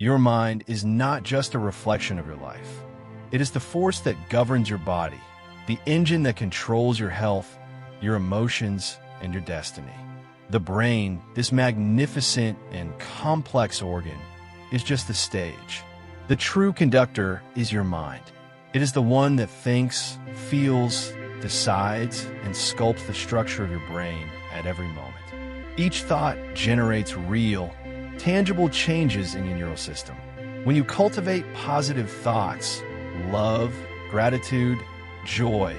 Your mind is not just a reflection of your life. It is the force that governs your body, the engine that controls your health, your emotions, and your destiny. The brain, this magnificent and complex organ, is just the stage. The true conductor is your mind. It is the one that thinks, feels, decides, and sculpts the structure of your brain at every moment. Each thought generates real, tangible changes in your neural system. When you cultivate positive thoughts, love, gratitude, joy,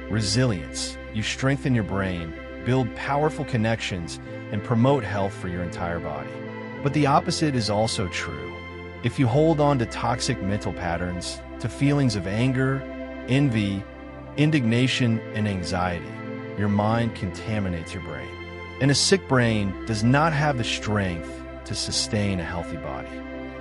resilience, you strengthen your brain, build powerful connections, and promote health for your entire body. But the opposite is also true. If you hold on to toxic mental patterns, to feelings of anger, envy, indignation, and anxiety, your mind contaminates your brain. And a sick brain does not have the strength to sustain a healthy body.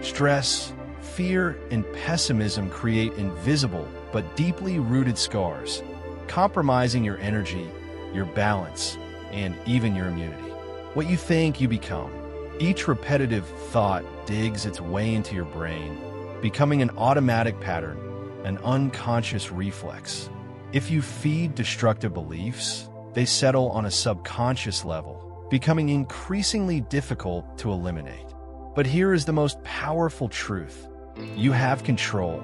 Stress, fear, and pessimism create invisible but deeply rooted scars, compromising your energy, your balance, and even your immunity. What you think, you become. Each repetitive thought digs its way into your brain, becoming an automatic pattern, an unconscious reflex. If you feed destructive beliefs, they settle on a subconscious level, becoming increasingly difficult to eliminate. But here is the most powerful truth. You have control.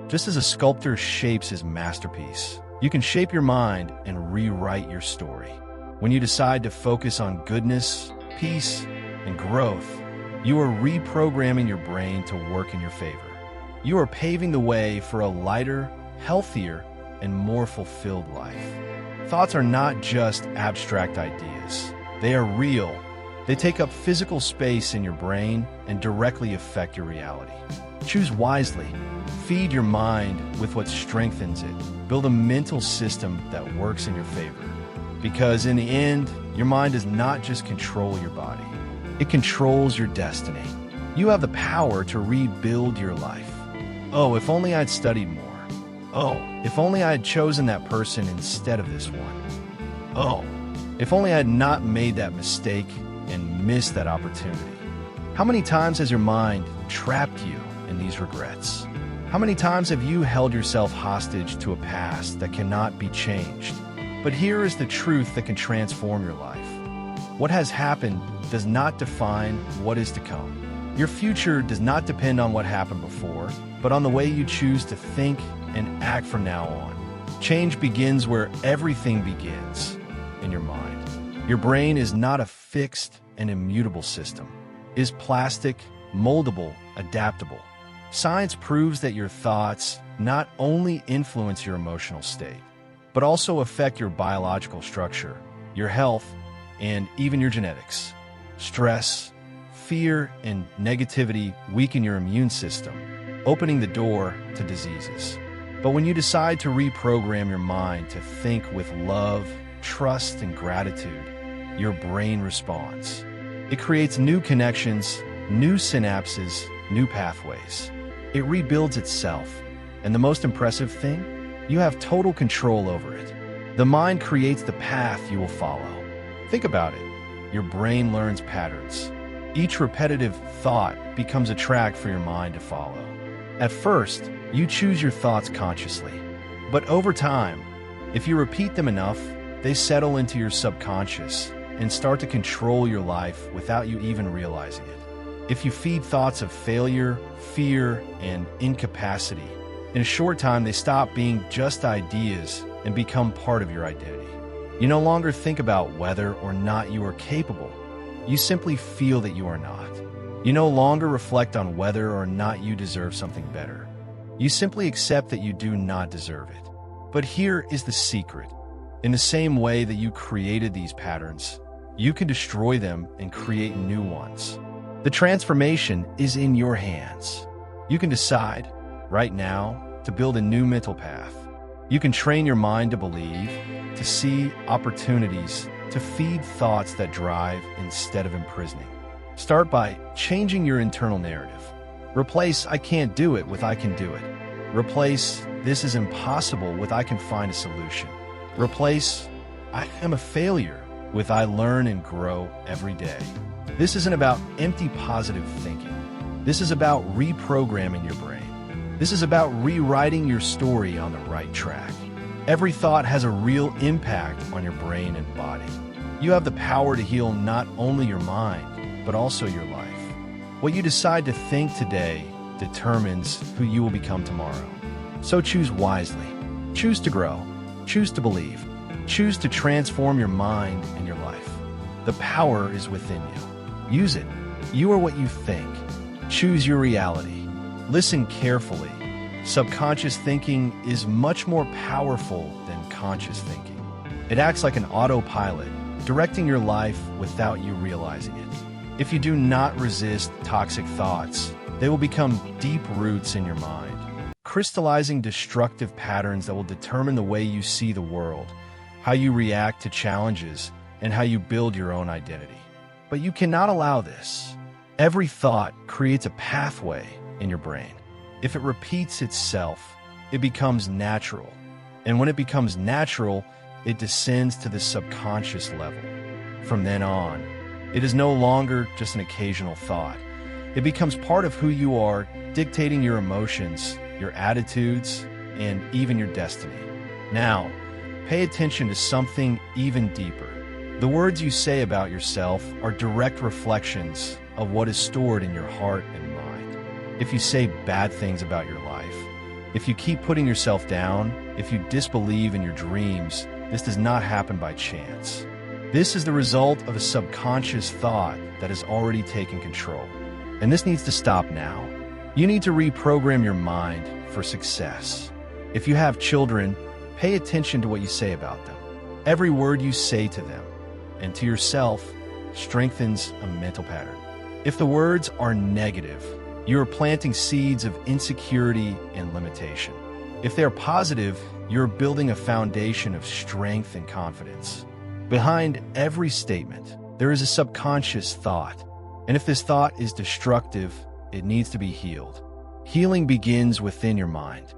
Just as a sculptor shapes his masterpiece, you can shape your mind and rewrite your story. When you decide to focus on goodness, peace, and growth, you are reprogramming your brain to work in your favor. You are paving the way for a lighter, healthier, and more fulfilled life. Thoughts are not just abstract ideas. They are real. They take up physical space in your brain and directly affect your reality. Choose wisely. Feed your mind with what strengthens it. Build a mental system that works in your favor. Because in the end, your mind does not just control your body. It controls your destiny. You have the power to rebuild your life. Oh, if only I'd studied more. Oh, if only I had chosen that person instead of this one. Oh, if only I had not made that mistake and missed that opportunity. How many times has your mind trapped you in these regrets? How many times have you held yourself hostage to a past that cannot be changed? But here is the truth that can transform your life. What has happened does not define what is to come. Your future does not depend on what happened before, but on the way you choose to think and act from now on. Change begins where everything begins, in your mind. Your brain is not a fixed and immutable system. It is plastic, moldable, adaptable. Science proves that your thoughts not only influence your emotional state, but also affect your biological structure, your health, and even your genetics. Stress, fear, and negativity weaken your immune system, opening the door to diseases. But when you decide to reprogram your mind to think with love, trust, and gratitude, your brain responds. It creates new connections, new synapses, new pathways. It rebuilds itself. And the most impressive thing? You have total control over it. The mind creates the path you will follow. Think about it. Your brain learns patterns. Each repetitive thought becomes a track for your mind to follow. At first, you choose your thoughts consciously. But over time, if you repeat them enough, they settle into your subconscious and start to control your life without you even realizing it. If you feed thoughts of failure, fear, and incapacity, in a short time they stop being just ideas and become part of your identity. You no longer think about whether or not you are capable. You simply feel that you are not. You no longer reflect on whether or not you deserve something better. You simply accept that you do not deserve it. But here is the secret. In the same way that you created these patterns, you can destroy them and create new ones. The transformation is in your hands. You can decide, right now, to build a new mental path. You can train your mind to believe, to see opportunities, to feed thoughts that drive instead of imprisoning. Start by changing your internal narrative. Replace "I can't do it" with "I can do it." Replace "this is impossible" with "I can find a solution." Replace "I am a failure" with "I learn and grow every day." This isn't about empty positive thinking. This is about reprogramming your brain. This is about rewriting your story on the right track. Every thought has a real impact on your brain and body. You have the power to heal not only your mind, but also your life. What you decide to think today determines who you will become tomorrow. So choose wisely. Choose to grow. Choose to believe. Choose to transform your mind and your life. The power is within you. Use it. You are what you think. Choose your reality. Listen carefully. Subconscious thinking is much more powerful than conscious thinking. It acts like an autopilot, directing your life without you realizing it. If you do not resist toxic thoughts, they will become deep roots in your mind, crystallizing destructive patterns that will determine the way you see the world, how you react to challenges, and how you build your own identity. But you cannot allow this. Every thought creates a pathway in your brain. If it repeats itself, it becomes natural. And when it becomes natural, it descends to the subconscious level. From then on, it is no longer just an occasional thought. It becomes part of who you are, dictating your emotions, your attitudes, and even your destiny. Now, pay attention to something even deeper. The words you say about yourself are direct reflections of what is stored in your heart and mind. If you say bad things about your life, if you keep putting yourself down, if you disbelieve in your dreams, this does not happen by chance. This is the result of a subconscious thought that has already taken control. And this needs to stop now. You need to reprogram your mind for success. If you have children, pay attention to what you say about them. Every word you say to them and to yourself strengthens a mental pattern. If the words are negative, you are planting seeds of insecurity and limitation. If they are positive, you're building a foundation of strength and confidence. Behind every statement, there is a subconscious thought. And if this thought is destructive, it needs to be healed. Healing begins within your mind.